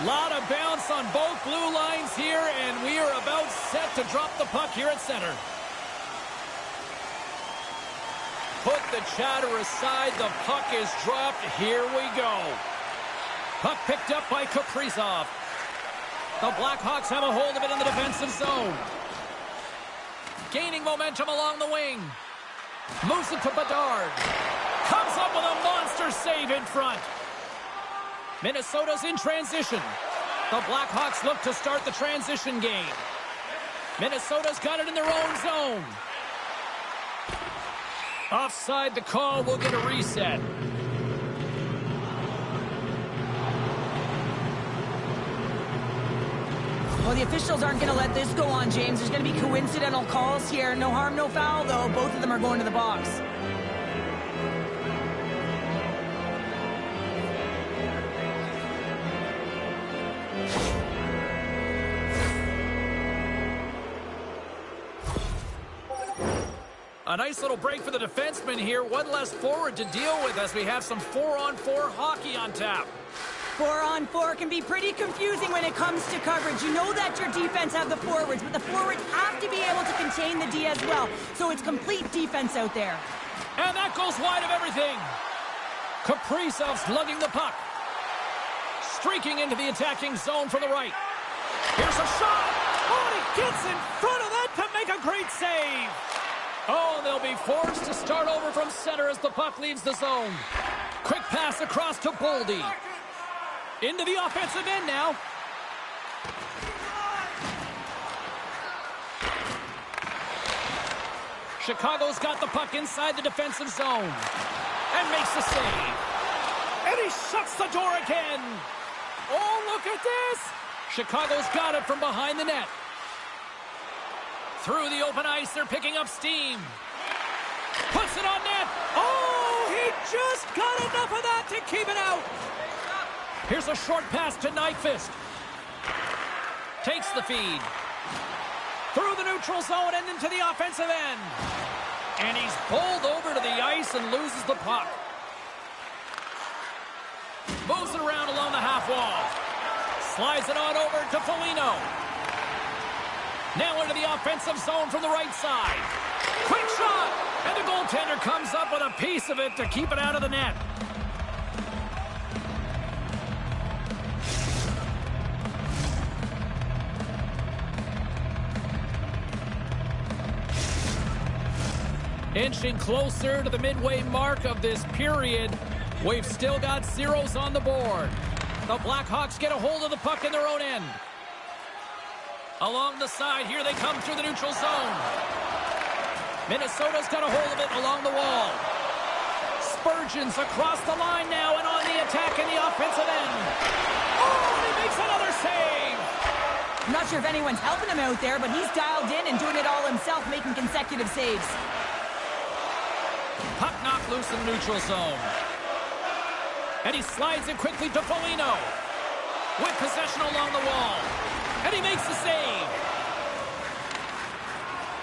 Lot of bounce on both blue lines here, and we are about set to drop the puck here at center. Put the chatter aside. The puck is dropped. Here we go. Puck picked up by Kaprizov. The Blackhawks have a hold of it in the defensive zone. Gaining momentum along the wing. Moves it to Bedard. Comes up with a monster save in front. Minnesota's in transition. The Blackhawks look to start the transition game. Minnesota's got it in their own zone. Offside the call. We'll get a reset. Well, the officials aren't going to let this go on, James. There's going to be coincidental calls here. No harm, no foul, though. Both of them are going to the box. A nice little break for the defenseman here. One less forward to deal with as we have some 4-on-4 hockey on tap. 4-on-4 can be pretty confusing when it comes to coverage. You know that your defense have the forwards, but the forwards have to be able to contain the D as well. So it's complete defense out there. And that goes wide of everything. Kaprizov's lugging the puck. Streaking into the attacking zone from the right. Here's a shot. Oh, he gets in front of that to make a great save. Oh, they'll be forced to start over from center as the puck leaves the zone. Quick pass across to Boldy. Into the offensive end now. Chicago's got the puck inside the defensive zone. And makes the save. And he shuts the door again. Oh, look at this. Chicago's got it from behind the net. Through the open ice, they're picking up steam. Puts it on net. Oh, he just got enough of that to keep it out. Here's a short pass to Nyquist. Takes the feed. Through the neutral zone and into the offensive end. And he's bowled over to the ice and loses the puck. Moves it around along the half wall. Slides it on over to Foligno. Now into the offensive zone from the right side. Quick shot! And the goaltender comes up with a piece of it to keep it out of the net. Inching closer to the midway mark of this period. We've still got zeros on the board. The Blackhawks get a hold of the puck in their own end. Along the side, here they come through the neutral zone. Minnesota's got a hold of it along the wall. Spurgeon's across the line now and on the attack in the offensive end. Oh, he makes another save! I'm not sure if anyone's helping him out there, but he's dialed in and doing it all himself, making consecutive saves. Puck knocked loose in the neutral zone. And he slides it quickly to Foligno. With possession along the wall. And he makes the save.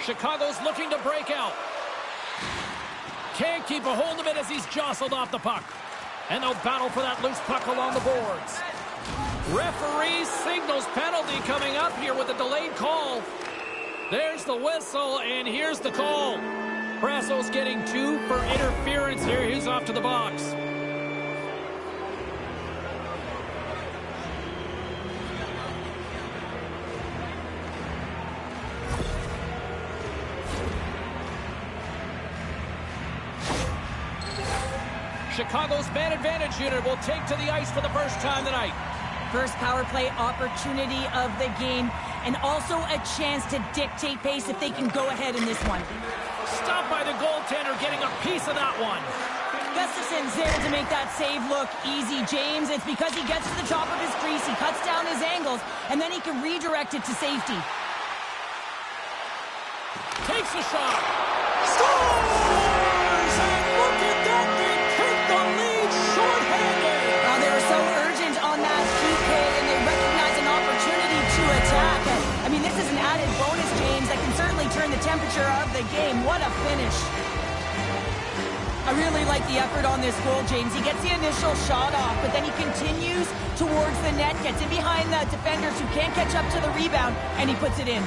Chicago's looking to break out. Can't keep a hold of it as he's jostled off the puck. And they'll battle for that loose puck along the boards. Referee signals penalty coming up here with a delayed call. There's the whistle, and here's the call. Brasso's getting 2 for interference here. He's off to the box. Chicago's man advantage unit will take to the ice for the first time tonight. First power play opportunity of the game, and also a chance to dictate pace if they can go ahead in this one. Stopped by the goaltender, getting a piece of that one. Gustafson's there to make that save look easy, James. It's because he gets to the top of his crease, he cuts down his angles, and then he can redirect it to safety. Takes a shot. Scores! And look at that, they take the lead shorthanded. They were so urgent on that PK, and they recognize an opportunity to attack. I mean, this is an added bonus, James, that can certainly turn the temperature of the game. What a finish. I really like the effort on this goal, James. He gets the initial shot off, but then he continues towards the net, gets in behind the defenders who can't catch up to the rebound, and he puts it in.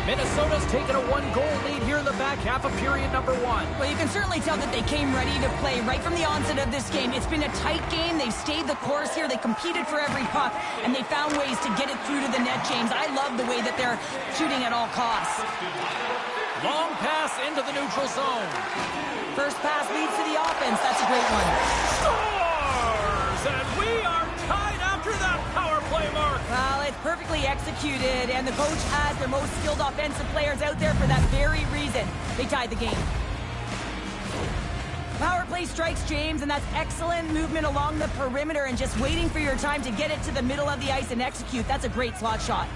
Minnesota's taken a one-goal lead here in the back half of period number 1. Well, you can certainly tell that they came ready to play right from the onset of this game. It's been a tight game. They've stayed the course here. They competed for every puck, and they found ways to get it through to the net, James. I love the way that they're shooting at all costs. Long pass into the neutral zone. First pass leads to the offense. That's a great one. Scores! And we are tied after that power play mark. Well, it's perfectly executed, and the coach has their most skilled offensive players out there for that very reason. They tied the game. Power play strikes, James, and that's excellent movement along the perimeter and just waiting for your time to get it to the middle of the ice and execute. That's a great slot shot.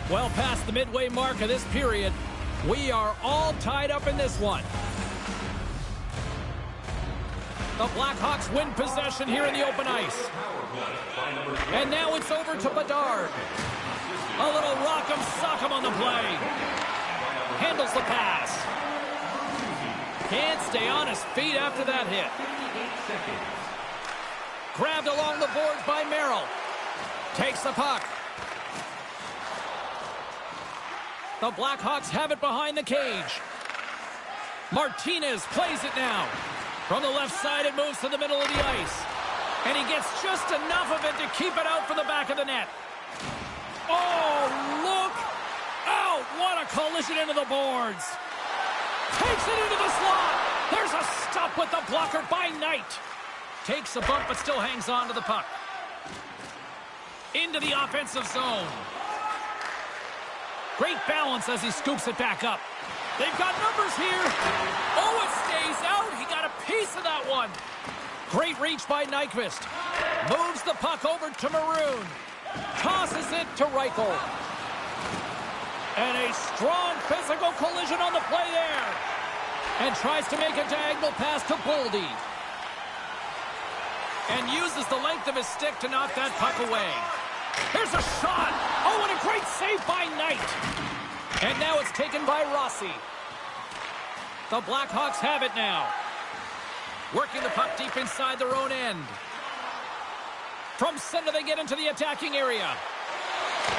Well past the midway mark of this period, we are all tied up in this one. The Blackhawks win possession here in the open ice. And now it's over to Bedard. A little rock'em sock'em on the play. Handles the pass. Can't stay on his feet after that hit. Grabbed along the boards by Merrill. Takes the puck. The Blackhawks have it behind the cage. Martinez plays it now. From the left side, it moves to the middle of the ice. And he gets just enough of it to keep it out for the back of the net. Oh, look out! What a collision into the boards. Takes it into the slot. There's a stop with the blocker by Knight. Takes a bump, but still hangs on to the puck. Into the offensive zone. Great balance as he scoops it back up. They've got numbers here. Oh, it stays out. He got a piece of that one. Great reach by Nyquist. Moves the puck over to Maroon. Tosses it to Reichel. And a strong physical collision on the play there. And tries to make a diagonal pass to Boldy. And uses the length of his stick to knock that puck away. Here's a shot. Oh, and a great save by Knight. And now it's taken by Rossi. The Blackhawks have it now. Working the puck deep inside their own end. From center, they get into the attacking area.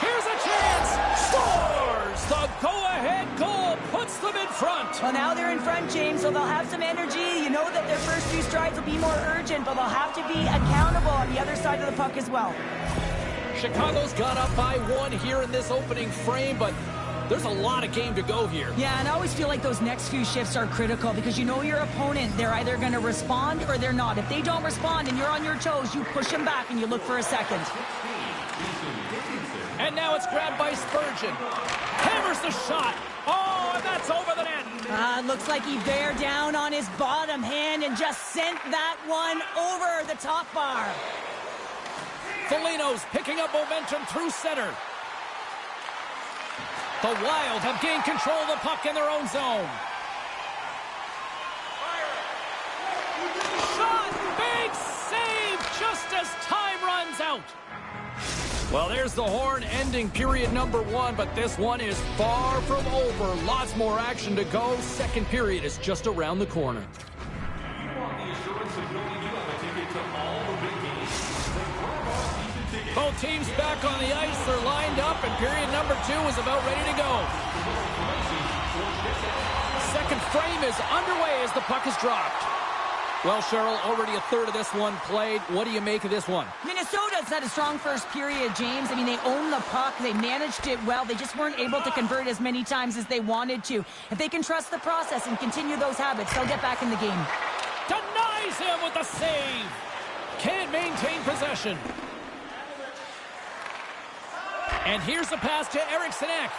Here's a chance. Scores! The go-ahead goal puts them in front. Well, now they're in front, James, so they'll have some energy. You know that their first few strides will be more urgent, but they'll have to be accountable on the other side of the puck as well. Chicago's got up by 1 here in this opening frame, but there's a lot of game to go here. Yeah, and I always feel like those next few shifts are critical because you know your opponent, they're either going to respond or they're not. If they don't respond and you're on your toes, you push them back and you look for a second. And now it's grabbed by Spurgeon. Hammers the shot. Oh, and that's over the net. Looks like he bared down on his bottom hand and just sent that one over the top bar. Foligno's picking up momentum through center. The Wild have gained control of the puck in their own zone. Shot! Big save just as time runs out. Well, there's the horn ending period number 1, but this one is far from over. Lots more action to go. Second period is just around the corner. Both teams back on the ice. They're lined up, and period number 2 is about ready to go. Second frame is underway as the puck is dropped. Well, Cheryl, already a third of this one played. What do you make of this one? Minnesota's had a strong first period, James. I mean, they owned the puck. They managed it well. They just weren't able to convert as many times as they wanted to. If they can trust the process and continue those habits, they'll get back in the game. Denies him with the save. Can't maintain possession. And here's the pass to Eriksson Ek.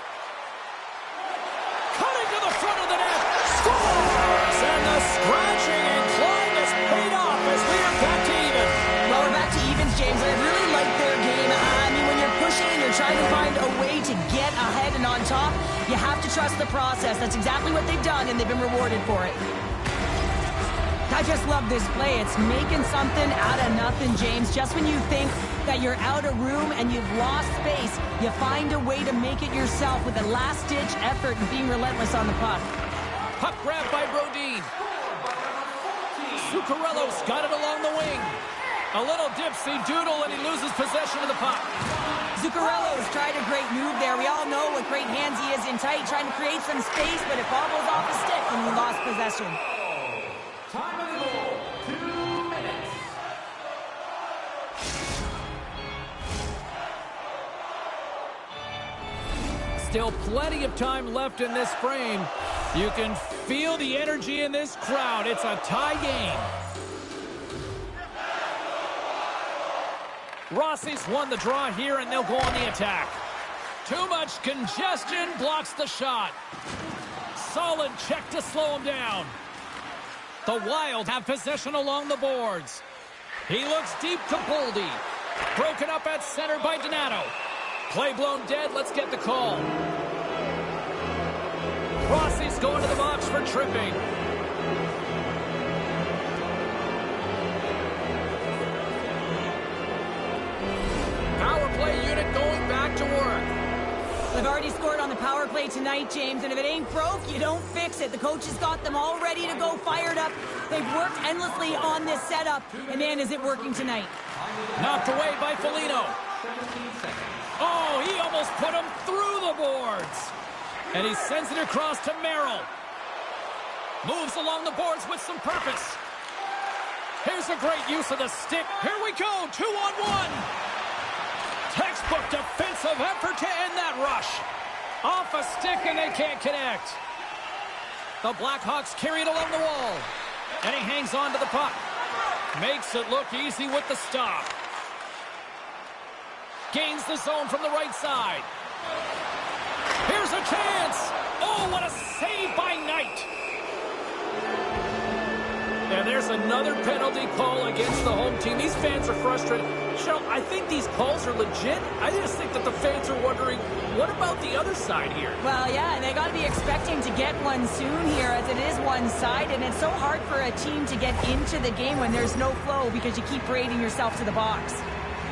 Cutting to the front of the net. Scores! And the scratching and clawing is paid off as we are back to even. Well, we're back to evens, James. I really like their game. I mean, when you're pushing and you're trying to find a way to get ahead and on top, you have to trust the process. That's exactly what they've done, and they've been rewarded for it. I just love this play. It's making something out of nothing, James. Just when you think that you're out of room and you've lost space, you find a way to make it yourself with a last-ditch effort and being relentless on the puck. Puck grabbed by Brodin. Zuccarello's got it along the wing. A little dipsy-doodle, and he loses possession of the puck. Zuccarello's tried a great move there. We all know what great hands he is in tight, trying to create some space, but it bobbles off the stick, and he lost possession. Time of the goal, 2 minutes. Still plenty of time left in this frame. You can feel the energy in this crowd. It's a tie game. Rossi's won the draw here, and they'll go on the attack. Too much congestion blocks the shot. Solid check to slow him down. The Wild have possession along the boards. He looks deep to Boldy. Broken up at center by Donato. Play blown dead. Let's get the call. Rossi's going to the box for tripping. Power play unit going back to work. They've already scored on the power play tonight, James, and if it ain't broke, you don't fix it. The coach has got them all ready to go, fired up. They've worked endlessly on this setup, and man, is it working tonight. Knocked away by Foligno. Oh, he almost put him through the boards. And he sends it across to Merrill. Moves along the boards with some purpose. Here's a great use of the stick. Here we go, 2-on-1. Textbook defensive effort to end that rush. Off a stick, and they can't connect. The Blackhawks carry it along the wall. And he hangs on to the puck. Makes it look easy with the stop. Gains the zone from the right side. Here's a chance. Oh, what a save by Knight. And there's another penalty call against the home team. These fans are frustrated. Cheryl, I think these calls are legit. I just think that the fans are wondering, what about the other side here? Well, yeah, they got to be expecting to get one soon here, as it is one-sided, and it's so hard for a team to get into the game when there's no flow because you keep parading yourself to the box.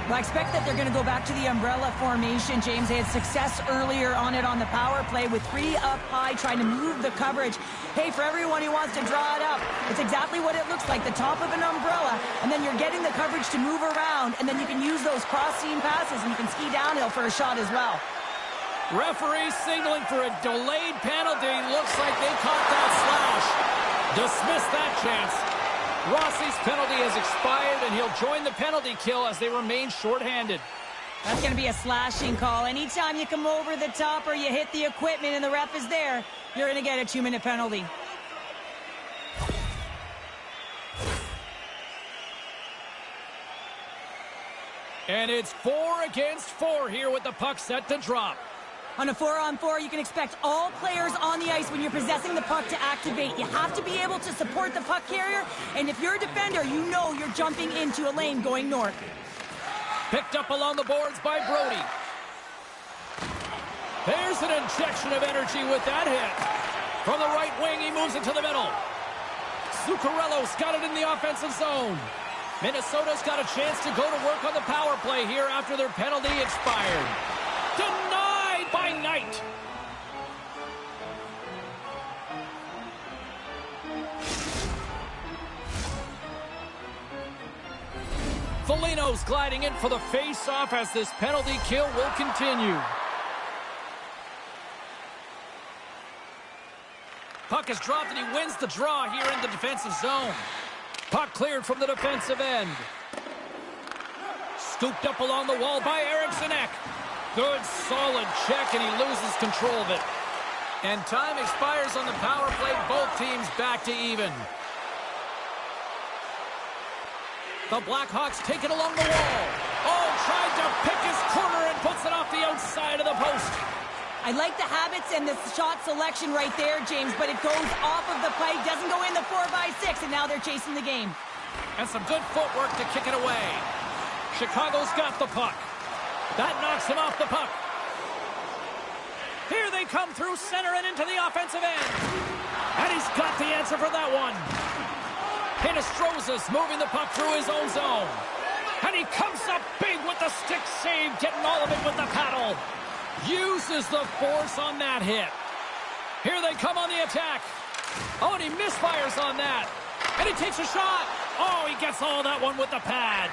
Well, I expect that they're going to go back to the umbrella formation, James. They had success earlier on it on the power play with 3 up high, trying to move the coverage. Hey, for everyone who wants to draw it up, it's exactly what it looks like, the top of an umbrella, and then you're getting the coverage to move around, and then you can use those cross-seam passes, and you can ski downhill for a shot as well. Referee signaling for a delayed penalty. Looks like they caught that slash. Dismiss that chance. Rossi's penalty has expired, and he'll join the penalty kill as they remain shorthanded. That's going to be a slashing call. Anytime you come over the top or you hit the equipment and the ref is there, you're going to get a 2-minute penalty. And it's 4 against 4 here with the puck set to drop. On a 4-on-4, you can expect all players on the ice when you're possessing the puck to activate. You have to be able to support the puck carrier, and if you're a defender, you know you're jumping into a lane going north. Picked up along the boards by Brody. There's an injection of energy with that hit. From the right wing, he moves it to the middle. Zuccarello's got it in the offensive zone. Minnesota's got a chance to go to work on the power play here after their penalty expired. Denied by Knight. Foligno's gliding in for the face-off as this penalty kill will continue. Puck is dropped, and he wins the draw here in the defensive zone. Puck cleared from the defensive end. Scooped up along the wall by Eriksson Ek. Good, solid check, and he loses control of it. And time expires on the power play. Both teams back to even. The Blackhawks take it along the wall. Oh, tried to pick his corner and puts it off the outside of the post. I like the habits and the shot selection right there, James, but it goes off of the pipe, doesn't go in the 4x6, and now they're chasing the game. And some good footwork to kick it away. Chicago's got the puck. That knocks him off the puck. Here they come through center and into the offensive end. And he's got the answer for that one. Hinostroza's moving the puck through his own zone. And he comes up big with the stick save, getting all of it with the paddle. Uses the force on that hit. Here they come on the attack. Oh, and he misfires on that. And he takes a shot. Oh, he gets all that one with the pad.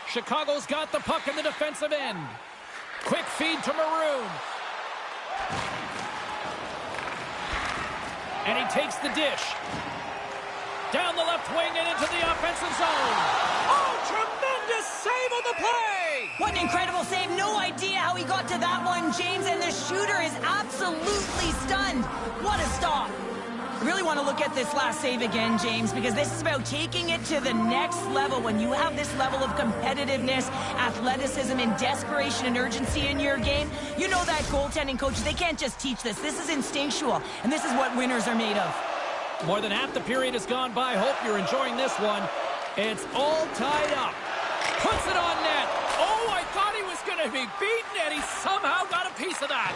Chicago's got the puck in the defensive end. Quick feed to Maroon. And he takes the dish. Down the left wing and into the offensive zone. Oh, tremendous save on the play! What an incredible save. No idea how he got to that one, James, and the shooter is absolutely stunned. What a stop. I really want to look at this last save again, James, because this is about taking it to the next level. When you have this level of competitiveness, athleticism, and desperation and urgency in your game, you know that goaltending coaches, they can't just teach this. This is instinctual, and this is what winners are made of. More than half the period has gone by. Hope you're enjoying this one. It's all tied up. Puts it on net. Oh, I thought he was going to be beaten, and he somehow got a piece of that.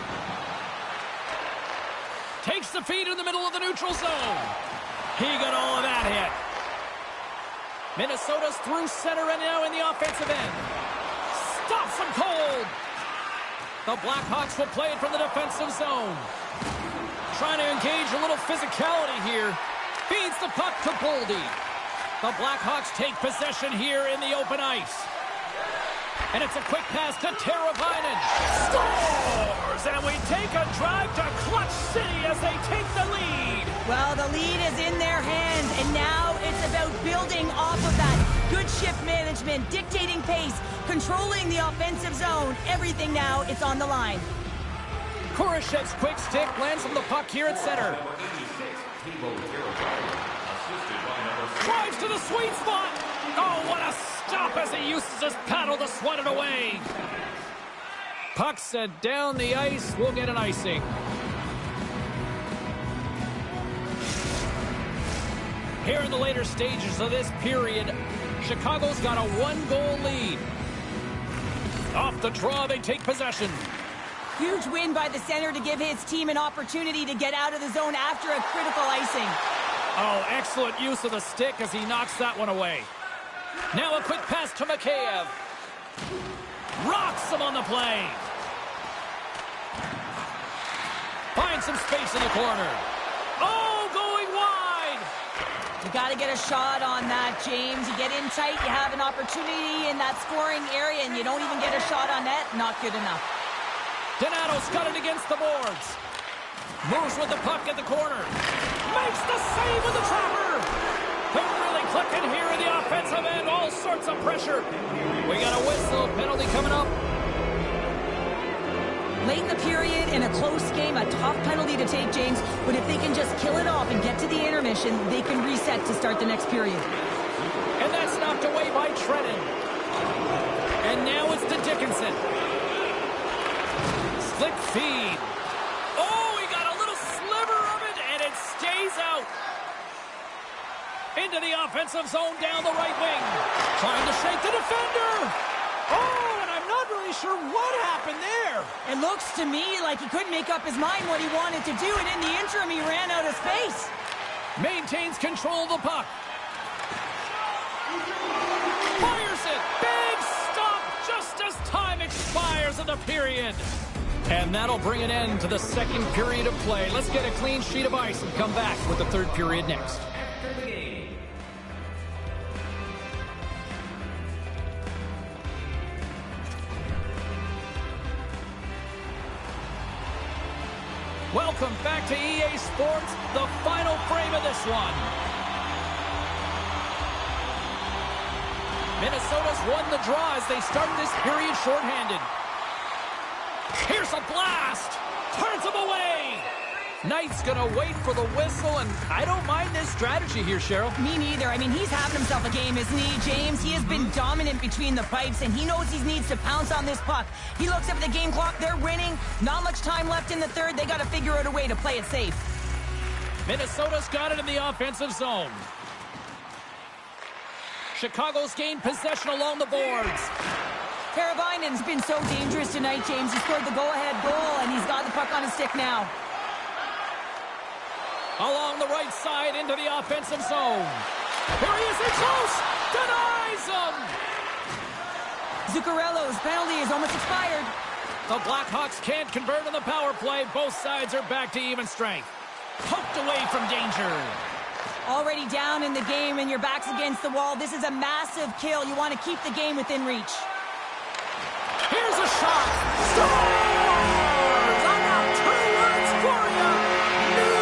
Takes the feed in the middle of the neutral zone. He got all of that hit. Minnesota's through center and now in the offensive end. Stops him cold. The Blackhawks will play it from the defensive zone. Trying to engage a little physicality here. Feeds the puck to Boldy. The Blackhawks take possession here in the open ice. And it's a quick pass to Teravainen. Scores! And we take a drive to Clutch City as they take the lead. Well, the lead is in their hands, and now it's about building off of that. Good shift management, dictating pace, controlling the offensive zone. Everything now, it's on the line. Kurashev's quick stick lands from the puck here at center. Drives to the sweet spot. Oh, what a stop as he uses his paddle to swat it away. Puck set down the ice. We'll get an icing. Here in the later stages of this period, Chicago's got a one-goal lead. Off the draw, they take possession. Huge win by the center to give his team an opportunity to get out of the zone after a critical icing. Oh, excellent use of the stick as he knocks that one away. Now a quick pass to Mikheyev. Rocks him on the play. Finds some space in the corner. Oh, going wide. You got to get a shot on that, James. You get in tight, you have an opportunity in that scoring area, and you don't even get a shot on net. Not good enough. Donato's got it against the boards. Moves with the puck at the corner. Makes the save with the trapper. They're really clicking here in the offensive end. All sorts of pressure. We got a whistle. Penalty coming up. Late in the period, in a close game, a tough penalty to take, James. But if they can just kill it off and get to the intermission, they can reset to start the next period. And that's knocked away by Trennan. And now it's to Dickinson. Slick feed. Oh, he got a little sliver of it, and it stays out. Into the offensive zone down the right wing. Trying to shake the defender. Oh, and I'm not really sure what happened there. It looks to me like he couldn't make up his mind what he wanted to do, and in the interim, he ran out of space. Maintains control of the puck. Fires it. Big stop just as time expires in the period. And that'll bring an end to the second period of play. Let's get a clean sheet of ice and come back with the third period next. After the game. Welcome back to EA Sports, the final frame of this one. Minnesota's won the draw as they start this period shorthanded. Here's a blast. Turns him away. Knight's going to wait for the whistle, and I don't mind this strategy here, Cheryl. Me neither. I mean, he's having himself a game, isn't he, James? He has been dominant between the pipes, and he knows he needs to pounce on this puck. He looks up at the game clock. They're winning. Not much time left in the third. They got to figure out a way to play it safe. Minnesota's got it in the offensive zone. Chicago's gained possession along the boards. Teravainen's been so dangerous tonight, James. He scored the go-ahead goal, and he's got the puck on his stick now. Along the right side into the offensive zone. Here he is in close. Denies him. Zuccarello's penalty is almost expired. The Blackhawks can't convert on the power play. Both sides are back to even strength. Poked away from danger. Already down in the game and your back's against the wall. This is a massive kill. You want to keep the game within reach. Here's a shot. Scores! I got 2 words for you. New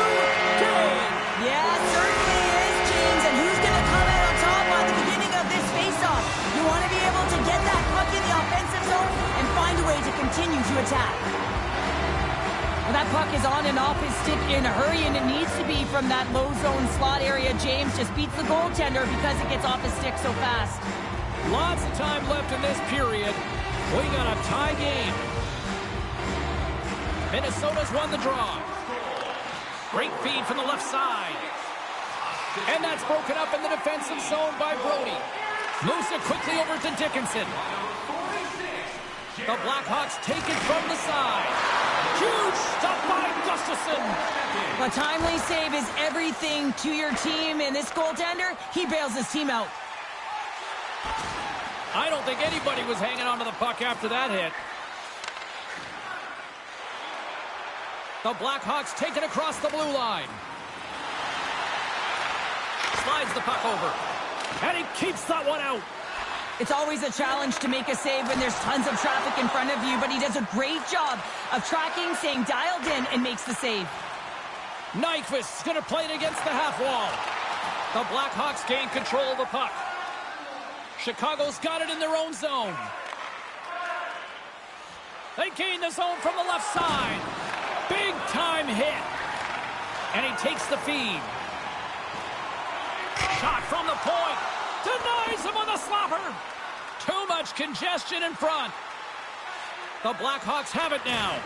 game. Yeah, certainly is, James. And who's going to come out on top at the beginning of this face-off? You want to be able to get that puck in the offensive zone and find a way to continue to attack. Well, that puck is on and off his stick in a hurry, and it needs to be from that low zone slot area. James just beats the goaltender because it gets off his stick so fast. Lots of time left in this period. We got a tie game. Minnesota's won the draw. Great feed from the left side. And that's broken up in the defensive zone by Brody. Moves it quickly over to Dickinson. The Blackhawks take it from the side. Huge stop by Gustafsson. A timely save is everything to your team, and this goaltender, he bails his team out. I don't think anybody was hanging on to the puck after that hit. The Blackhawks take it across the blue line. Slides the puck over. And he keeps that one out. It's always a challenge to make a save when there's tons of traffic in front of you, but he does a great job of tracking, staying dialed in, and makes the save. Nyquist's going to play it against the half wall. The Blackhawks gain control of the puck. Chicago's got it in their own zone. They gain the zone from the left side. Big time hit. And he takes the feed. Shot from the point. Denies him on the slapper. Too much congestion in front. The Blackhawks have it now.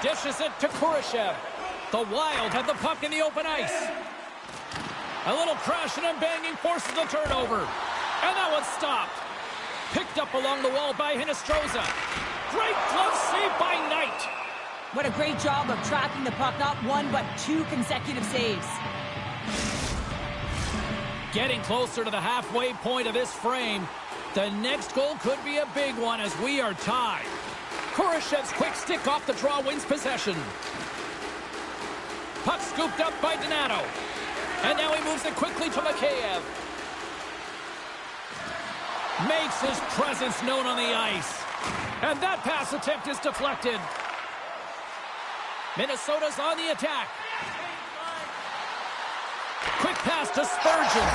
Dishes it to Kurashev. The Wild have the puck in the open ice. A little crashing and banging forces a turnover. And that one's stopped. Picked up along the wall by Hinostroza. Great glove save by Knight. What a great job of tracking the puck. Not 1, but 2 consecutive saves. Getting closer to the halfway point of this frame. The next goal could be a big one as we are tied. Kurashev's quick stick off the draw wins possession. Puck scooped up by Donato. And now he moves it quickly to Mikheyev. Makes his presence known on the ice. And that pass attempt is deflected. Minnesota's on the attack. Quick pass to Spurgeon.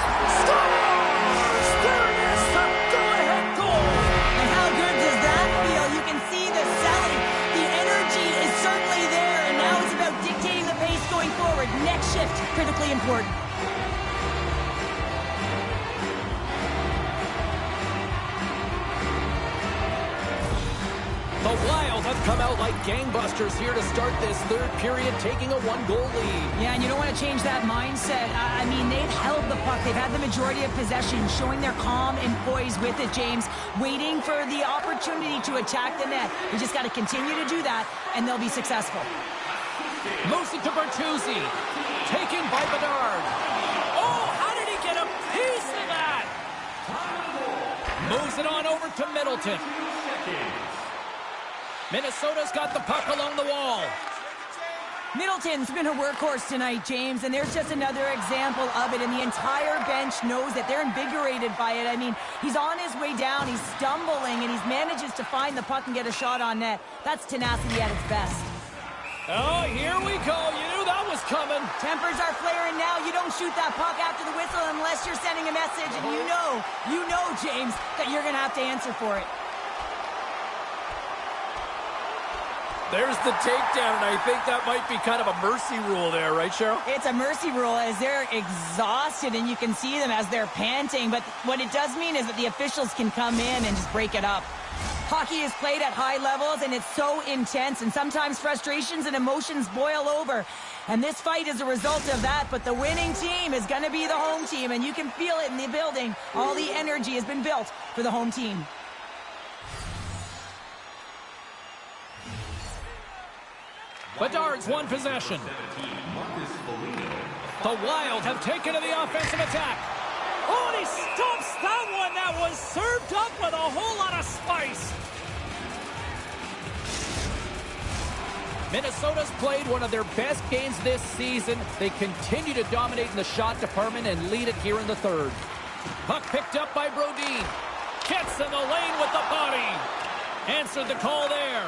Scores! There it is, a go-ahead goal. And how good does that feel? You can see the selling. The energy is certainly there, and now it's about dictating the pace going forward. Next shift, critically important. The Wild have come out like gangbusters here to start this third period, taking a 1-goal lead. Yeah, and you don't want to change that mindset. I mean, they've held the puck. They've had the majority of possession, showing their calm and poise with it, James, waiting for the opportunity to attack the net. You just got to continue to do that, and they'll be successful. Moves it to Bertuzzi. Taken by Bedard. Oh, how did he get a piece of that? Moves it on over to Middleton. Minnesota's got the puck along the wall. Middleton's been a workhorse tonight, James, and there's just another example of it, and the entire bench knows that they're invigorated by it. I mean, he's on his way down, he's stumbling, and he manages to find the puck and get a shot on net. That's tenacity at its best. Oh, here we go. You knew that was coming. Tempers are flaring now. You don't shoot that puck after the whistle unless you're sending a message, and you know, James, that you're going to have to answer for it. There's the takedown, and I think that might be kind of a mercy rule there, right, Cheryl? It's a mercy rule as they're exhausted, and you can see them as they're panting. But what it does mean is that the officials can come in and just break it up. Hockey is played at high levels, and it's so intense, and sometimes frustrations and emotions boil over. And this fight is a result of that, but the winning team is going to be the home team, and you can feel it in the building. All the energy has been built for the home team. Bedard's won possession. The Wild have taken to the offensive attack. Oh, and he stops that one. That was served up with a whole lot of spice. Minnesota's played one of their best games this season. They continue to dominate in the shot department and lead it here in the third. Puck picked up by Brodin. Gets in the lane with the body. Answered the call there.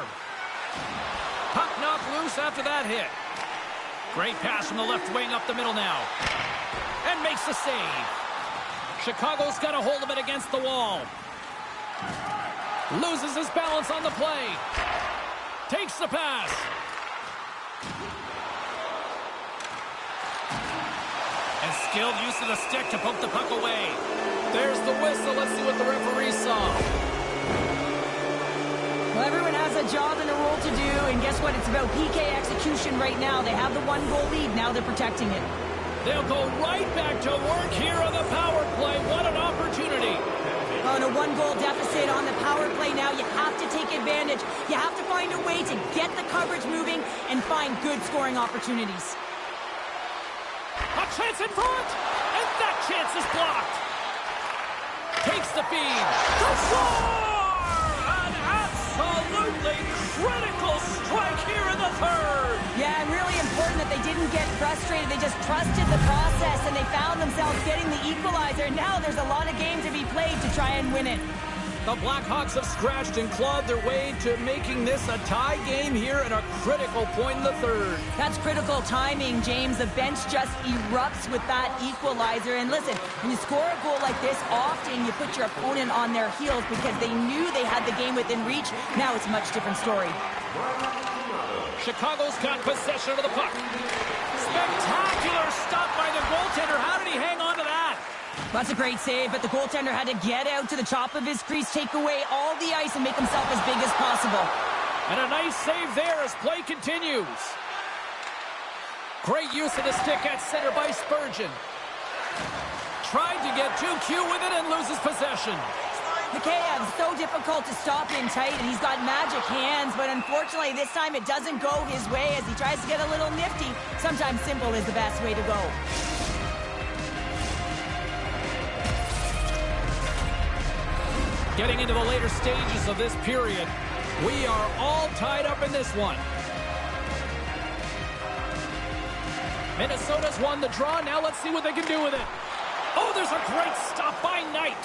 Puck knocked loose after that hit. Great pass from the left wing up the middle now. And makes the save. Chicago's got a hold of it against the wall. Loses his balance on the play. Takes the pass. And skilled use of the stick to poke the puck away. There's the whistle. Let's see what the referee saw. Well, everyone has a job and a role to do, and guess what? It's about PK execution right now. They have the 1-goal lead. Now they're protecting it. They'll go right back to work here on the power play. What an opportunity. On a 1-goal deficit on the power play now, you have to take advantage. You have to find a way to get the coverage moving and find good scoring opportunities. A chance in front, and that chance is blocked. Takes the feed. The score! An absolutely critical strike here in the third. Yeah, and really important that they didn't get frustrated. They just trusted the process, and they found themselves getting the equalizer. Now there's a lot of game to be played to try and win it. The Blackhawks have scratched and clawed their way to making this a tie game here at a critical point in the third. That's critical timing, James. The bench just erupts with that equalizer. And listen, when you score a goal like this, often you put your opponent on their heels because they knew they had the game within reach. Now it's a much different story. Chicago's got possession of the puck. Spectacular stop by the goaltender. How did he hang on to that? That's a great save, but the goaltender had to get out to the top of his crease, take away all the ice, and make himself as big as possible. And a nice save there as play continues. Great use of the stick at center by Spurgeon. Tried to get too cute with it and loses possession. Mikheyev's so difficult to stop in tight, and he's got magic hands, but unfortunately this time it doesn't go his way as he tries to get a little nifty. Sometimes simple is the best way to go. Getting into the later stages of this period, we are all tied up in this one. Minnesota's won the draw. Now let's see what they can do with it. Oh, there's a great stop by Knight.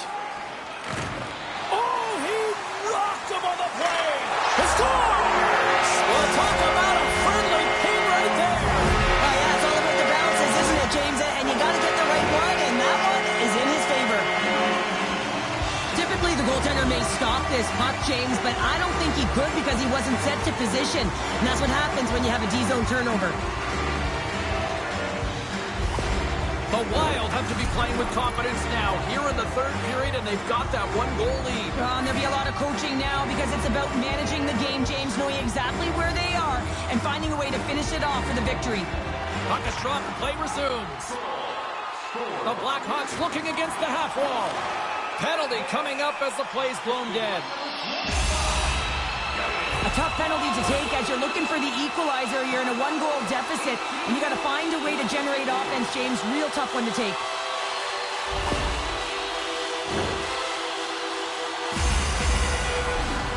Oh, he rocked him on the play. He scores! Well, talk about a friendly ping right there. Oh, yeah, it's all about the bounces, isn't it, James? And you got to get the right one, and that one is in his favor. Typically, the goaltender may stop this puck, James, but I don't think he could because he wasn't set to position. And that's what happens when you have a D-zone turnover. The Wild have to be playing with confidence now here in the third period, and they've got that 1-goal lead. And there'll be a lot of coaching now because it's about managing the game, James, knowing exactly where they are and finding a way to finish it off for the victory. Puck is dropped, play resumes. The Blackhawks looking against the half wall. Penalty coming up as the play's blown dead. A tough penalty to take as you're looking for the equalizer. You're in a 1-goal deficit, and you got to find a way to generate offense, James. Real tough one to take.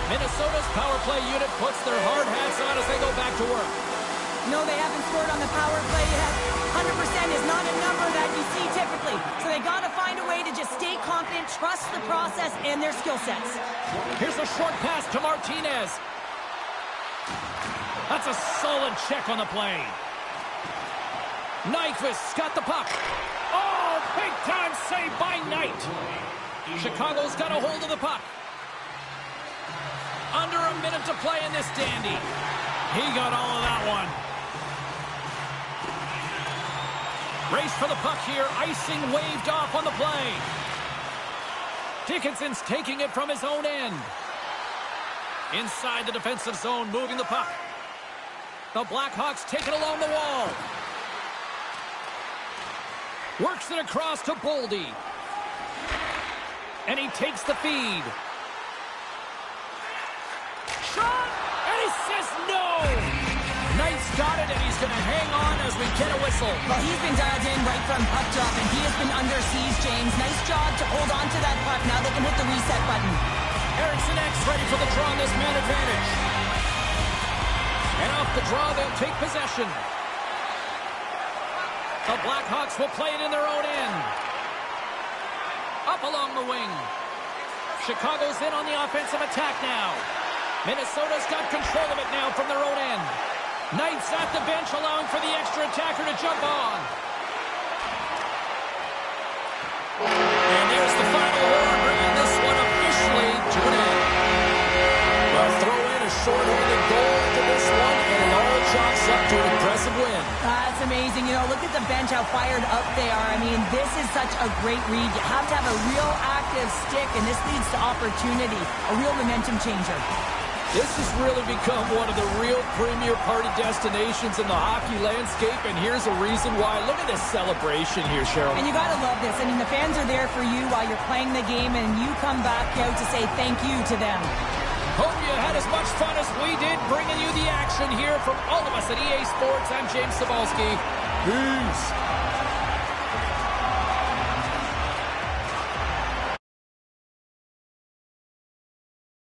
Minnesota's power play unit puts their hard hats on as they go back to work. No, they haven't scored on the power play yet. 100% is not a number that you see typically. So they got to find a way to just stay confident, trust the process and their skill sets. Here's a short pass to Martinez. That's a solid check on the play. Nyquist's got the puck. Oh, big time save by Knight. Chicago's got a hold of the puck. Under a minute to play in this dandy. He got all of that one. Race for the puck here. Icing waved off on the play. Dickinson's taking it from his own end. Inside the defensive zone, moving the puck. The Blackhawks take it along the wall. Works it across to Boldy. And he takes the feed. Shot! And he says no! Knight's got it, and he's going to hang on as we get a whistle. Well, he's been dialed in right from puck drop, and he has been under siege, James. Nice job to hold on to that puck. Now they can hit the reset button. Eriksson X ready for the draw on this man advantage. And off the draw, they'll take possession. The Blackhawks will play it in their own end. Up along the wing. Chicago's in on the offensive attack now. Minnesota's got control of it now from their own end. Knight's at the bench, allowing for the extra attacker to jump on. And there's the final horn, bringing this one officially to an end. Well, throw in a short-handed goal into this one, and it all chalks up to an impressive win. That's amazing. You know, look at the bench, how fired up they are. I mean, this is such a great read. You have to have a real active stick, and this leads to opportunity, a real momentum changer. This has really become one of the real premier party destinations in the hockey landscape, and here's a reason why. Look at this celebration here, Cheryl. And you got to love this. I mean, the fans are there for you while you're playing the game, and you come back out to say thank you to them. Hope you had as much fun as we did bringing you the action here from all of us at EA Sports. I'm James Cebulski. Peace.